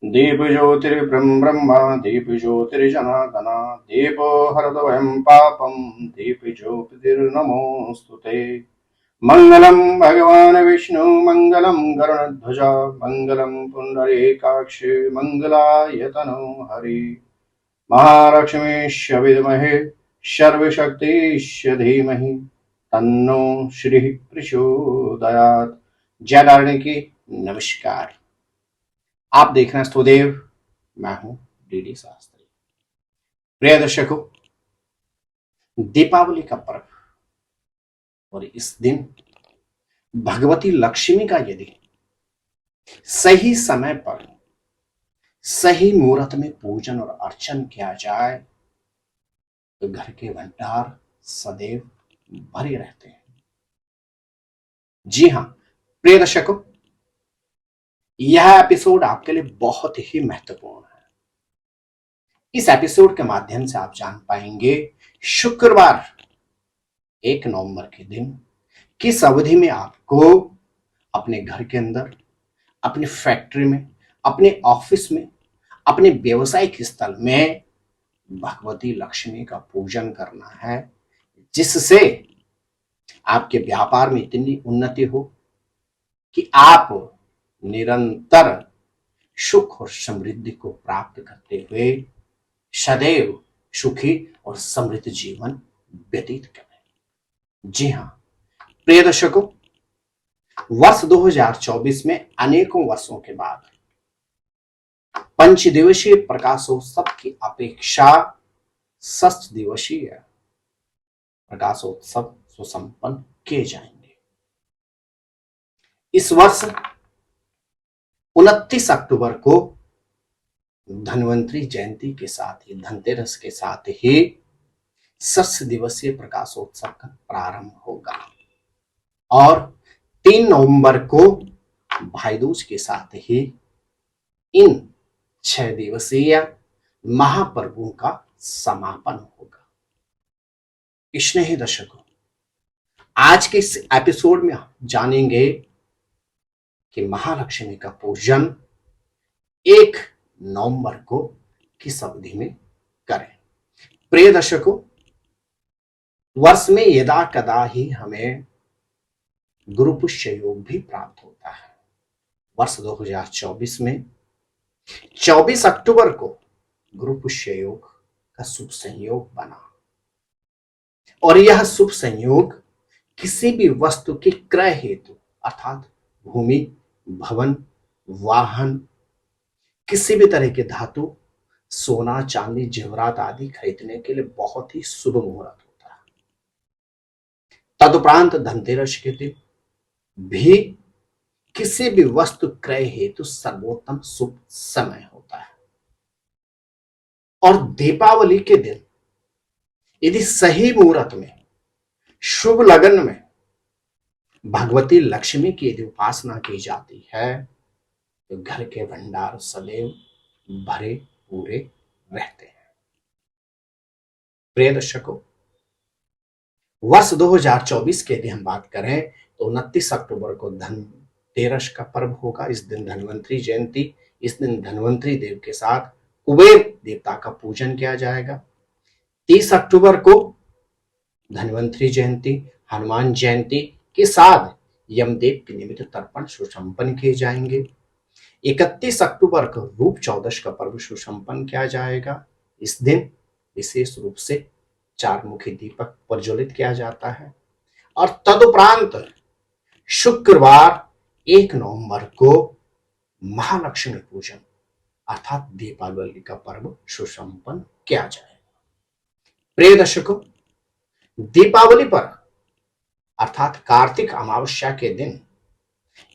दीप ज्योतिर्ब्रह्म ब्रह्म दीप ज्योतिर्जनार्दन दीपो हरदवयं पापं दीप ज्योतिर्नमोऽस्तुते। मंगलम भगवान विष्णु मंगलम गरुड़ध्वज मंगलम पुंडरीकाक्ष मंगलायतनो हरि। महालक्ष्मीश्च विद्महे सर्वशक्तिश्च धीमहि तन्नो श्री प्रचोदयात्। जय दारिणी की नमस्कार। आप देख रहे हैं स्तुदेव, मैं हूं डीडी शास्त्री। प्रिय दर्शकों, दीपावली का पर्व और इस दिन भगवती लक्ष्मी का यदि सही समय पर सही मुहूर्त में पूजन और अर्चन किया जाए तो घर के भंडार सदैव भरे रहते हैं। जी हां प्रिय दर्शकों, यह एपिसोड आपके लिए बहुत ही महत्वपूर्ण है। इस एपिसोड के माध्यम से आप जान पाएंगे शुक्रवार 1 नवंबर के दिन किस अवधि में आपको अपने घर के अंदर, अपनी फैक्ट्री में, अपने ऑफिस में, अपने व्यवसायिक स्थल में भगवती लक्ष्मी का पूजन करना है, जिससे आपके व्यापार में इतनी उन्नति हो कि आप निरंतर सुख और समृद्धि को प्राप्त करते हुए सदैव सुखी और समृद्ध जीवन व्यतीत करें। जी हां प्रिय दर्शकों, वर्ष 2024 में अनेकों वर्षों के बाद पंचदिवसीय प्रकाशोत्सव की अपेक्षा 6 दिवसीय प्रकाशोत्सव सुसंपन्न किए जाएंगे। इस वर्ष 29 अक्टूबर को धन्वंतरी जयंती के साथ ही, धनतेरस के साथ ही 6 दिवसीय प्रकाशोत्सव का प्रारंभ होगा और 3 नवंबर को भाई दूज के साथ ही इन 6 दिवसीय महापर्वों का समापन होगा। स्नेही दर्शकों, आज के इस एपिसोड में हम जानेंगे कि महालक्ष्मी का पूजन 1 नवंबर को किस अवधि में करें। प्रिय दर्शकों, वर्ष में यदा कदा ही हमें गुरु पुष्य योग भी प्राप्त होता है। वर्ष 2024 में 24 अक्टूबर को गुरु पुष्य योग का शुभ संयोग बना और यह शुभ संयोग किसी भी वस्तु के क्रय हेतु अर्थात भूमि, भवन, वाहन, किसी भी तरह के धातु, सोना, चांदी, जेवरात आदि खरीदने के लिए बहुत ही शुभ मुहूर्त होता है। तदुपरांत धनतेरस के दिन भी किसी भी वस्तु क्रय हेतु सर्वोत्तम शुभ समय होता है और दीपावली के दिन यदि सही मुहूर्त में, शुभ लगन में भगवती लक्ष्मी की यदि उपासना की जाती है तो घर के भंडार सदैव भरे पूरे रहते हैं। प्रिय दर्शकों, वर्ष 2024 की यदि हम बात करें तो 29 अक्टूबर को धनतेरस का पर्व होगा। इस दिन धन्वंतरी जयंती, इस दिन धन्वंतरी देव के साथ कुबेर देवता का पूजन किया जाएगा। 30 अक्टूबर को धन्वंतरी जयंती, हनुमान जयंती के साथ यमदेव के निमित्त तर्पण सुसंपन्न किए जाएंगे। 31 अक्टूबर को रूप चौदश का पर्व सुसंपन्न किया जाएगा। इस दिन विशेष रूप से 4 मुखी दीपक प्रज्वलित किया जाता है और तदुपरांत शुक्रवार 1 नवंबर को महालक्ष्मी पूजन अर्थात दीपावली का पर्व सुसंपन्न किया जाएगा। प्रिय दर्शकों, दीपावली पर अर्थात कार्तिक अमावस्या के दिन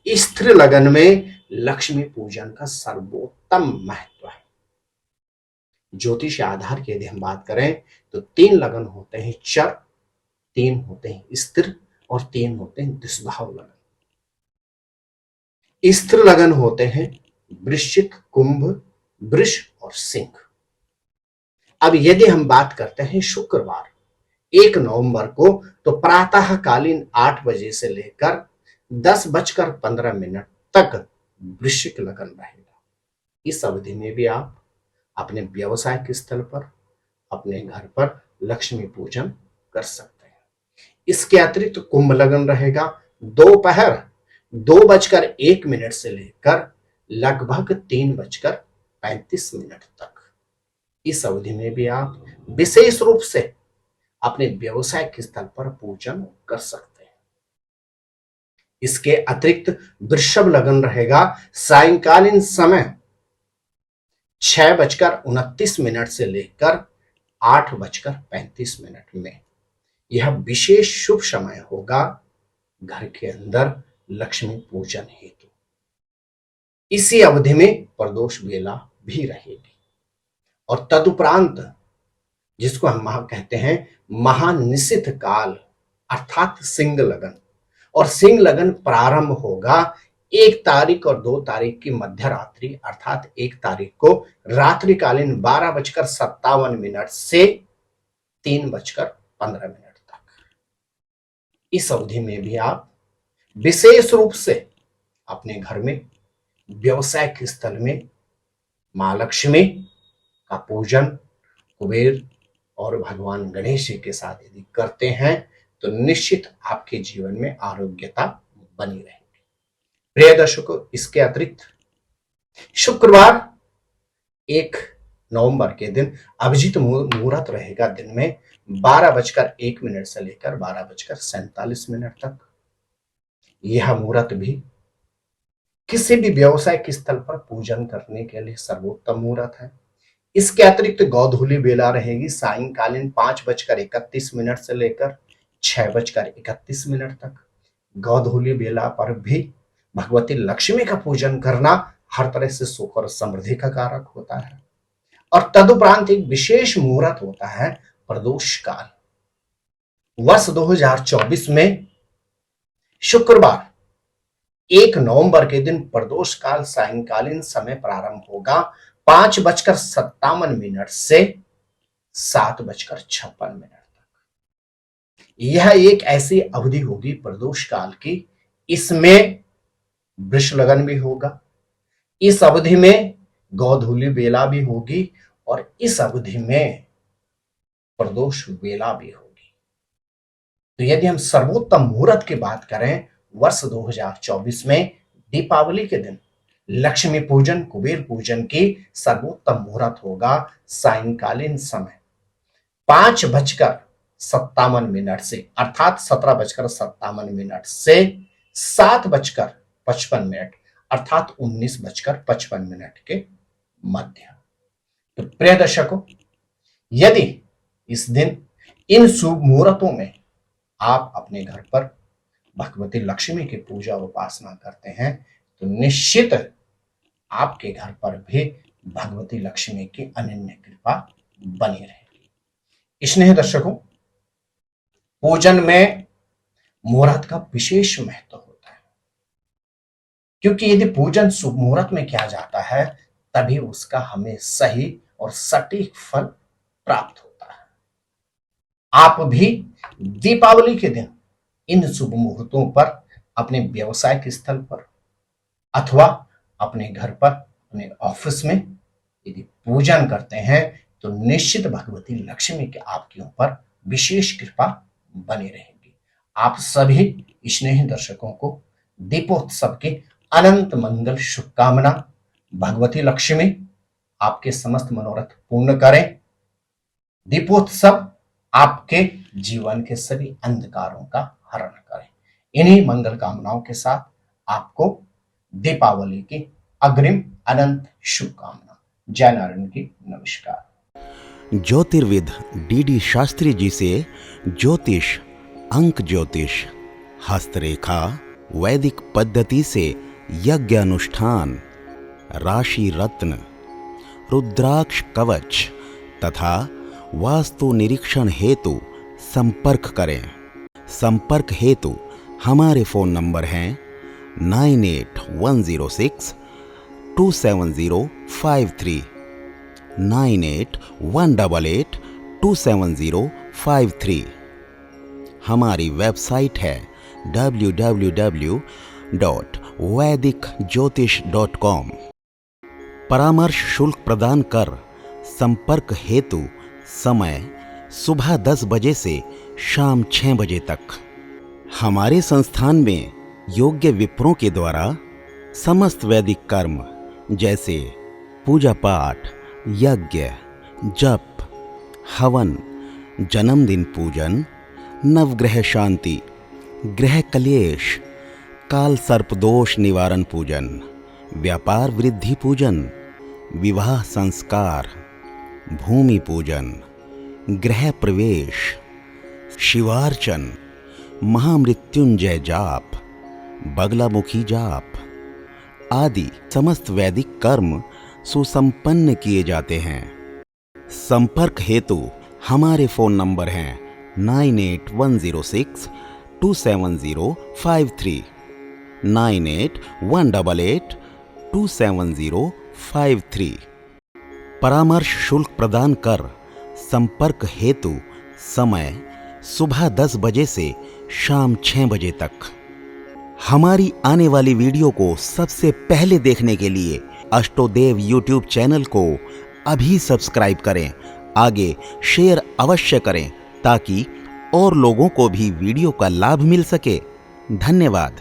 स्त्री लगन में लक्ष्मी पूजन का सर्वोत्तम महत्व है। ज्योतिष आधार की यदि हम बात करें तो 3 लगन होते हैं चर, 3 होते हैं स्थिर और 3 होते हैं दुष्भाव लगन। स्थिर लगन होते हैं वृश्चिक, कुंभ, वृष और सिंह। अब यदि हम बात करते हैं शुक्रवार 1 नवंबर को तो प्रातःकालीन 8 बजे से लेकर 10:15 तक वृश्चिक लगन रहेगा इस अवधि में भी आप अपने व्यवसाय के स्थल पर, अपने घर पर लक्ष्मी पूजन कर सकते हैं। इसके अतिरिक्त कुंभ लग्न रहेगा दोपहर 2:01 से लेकर लगभग 3:35 तक। इस अवधि में भी आप विशेष रूप से अपने व्यवसाय के स्थल पर पूजन कर सकते हैं। इसके अतिरिक्त वृषभ लग्न रहेगा सायंकालीन समय 6:29 से लेकर 8:35 में। यह विशेष शुभ समय होगा घर के अंदर लक्ष्मी पूजन हेतु। इसी अवधि में प्रदोष बेला भी रहेगी और तदुपरांत जिसको हम कहते हैं महानिशित काल अर्थात सिंह लगन, और सिंह लगन प्रारंभ होगा 1 तारीख और 2 तारीख की मध्य रात्रि अर्थात 1 तारीख को रात्रिकालीन 12:57 से 3:15 तक। इस अवधि में भी आप विशेष रूप से अपने घर में व्यवसाय के स्थल में मां लक्ष्मी का पूजन कुबेर और भगवान गणेश जी के साथ यदि करते हैं तो निश्चित आपके जीवन में आरोग्यता बनी रहेगी। प्रिय दर्शकों, इसके अतिरिक्त शुक्रवार 1 नवंबर के दिन अभिजीत मुहूर्त रहेगा दिन में 12:01 से लेकर 12:47 तक। यह मुहूर्त भी किसी भी व्यवसाय के स्थल पर पूजन करने के लिए सर्वोत्तम मुहूर्त है। इसके अतिरिक्त गोधूली बेला रहेगी सायंकालीन 5:31 से लेकर 6:31 तक। गोधूली बेला पर भी भगवती लक्ष्मी का पूजन करना हर तरह से सुख और समृद्धि का कारक होता है। और तदुपरांत एक विशेष मुहूर्त होता है प्रदोष काल। वर्ष 2024 में शुक्रवार 1 नवंबर के दिन प्रदोष काल सायंकालीन समय प्रारंभ होगा 5:57 से 7:56 तक। यह एक ऐसी अवधि होगी प्रदोष काल की, इसमें वृष लगन भी होगा, इस अवधि में गोधूली बेला भी होगी और इस अवधि में प्रदोष बेला भी होगी। तो यदि हम सर्वोत्तम मुहूर्त की बात करें वर्ष 2024 में दीपावली के दिन लक्ष्मी पूजन कुबेर पूजन की सर्वोत्तम मुहूर्त होगा सायंकालीन समय 5:57 से अर्थात 17:57 से 7:55 अर्थात 19:55 के मध्य। तो प्रिय दर्शकों, यदि इस दिन इन शुभ मुहूर्तों में आप अपने घर पर भगवती लक्ष्मी की पूजा और उपासना करते हैं तो निश्चित आपके घर पर भी भगवती लक्ष्मी की अनन्य कृपा बनी रहेगी। स्नेह दर्शकों, पूजन में मुहूर्त का विशेष महत्व होता है, क्योंकि यदि पूजन शुभ मुहूर्त में किया जाता है तभी उसका हमें सही और सटीक फल प्राप्त होता है। आप भी दीपावली के दिन इन शुभ मुहूर्तों पर अपने व्यवसाय के स्थल पर अथवा अपने घर पर, अपने ऑफिस में यदि पूजन करते हैं तो निश्चित भगवती लक्ष्मी के आपके ऊपर विशेष कृपा बनी रहेगी। आप सभी स्नेही दर्शकों को दीपोत्सव के अनंत मंगल शुभकामना। भगवती लक्ष्मी आपके समस्त मनोरथ पूर्ण करें। दीपोत्सव आपके जीवन के सभी अंधकारों का हरण करें। इन्हीं मंगल कामनाओं के साथ आपको दीपावली की अग्रिम अनंत शुभकामना। जय नारायण की नमस्कार। ज्योतिर्विद डीडी शास्त्री जी से ज्योतिष, अंक ज्योतिष, हस्तरेखा, वैदिक पद्धति से यज्ञ अनुष्ठान, राशि रत्न, रुद्राक्ष कवच तथा वास्तु निरीक्षण हेतु संपर्क करें। संपर्क हेतु हमारे फ़ोन नंबर हैं 9811062705 9818827053। हमारी वेबसाइट है www.vedicjyotish.com। परामर्श शुल्क प्रदान कर संपर्क हेतु समय सुबह 10 बजे से शाम 6 बजे तक। हमारे संस्थान में योग्य विप्रों के द्वारा समस्त वैदिक कर्म जैसे पूजा पाठ, यज्ञ, जप, हवन, जन्मदिन पूजन, नवग्रह शांति, ग्रह कलेश, काल सर्पदोष निवारण पूजन, व्यापार वृद्धि पूजन, विवाह संस्कार, भूमि पूजन, गृह प्रवेश, शिवार्चन, महामृत्युंजय जाप, बगलामुखी जाप आदि समस्त वैदिक कर्म सुसंपन्न किए जाते हैं। संपर्क हेतु हमारे फोन नंबर हैं 9810627053, 9818827053। परामर्श शुल्क प्रदान कर संपर्क हेतु समय सुबह 10 बजे से शाम 6 बजे तक। हमारी आने वाली वीडियो को सबसे पहले देखने के लिए अष्टोदेव यूट्यूब चैनल को अभी सब्सक्राइब करें। आगे शेयर अवश्य करें ताकि और लोगों को भी वीडियो का लाभ मिल सके। धन्यवाद।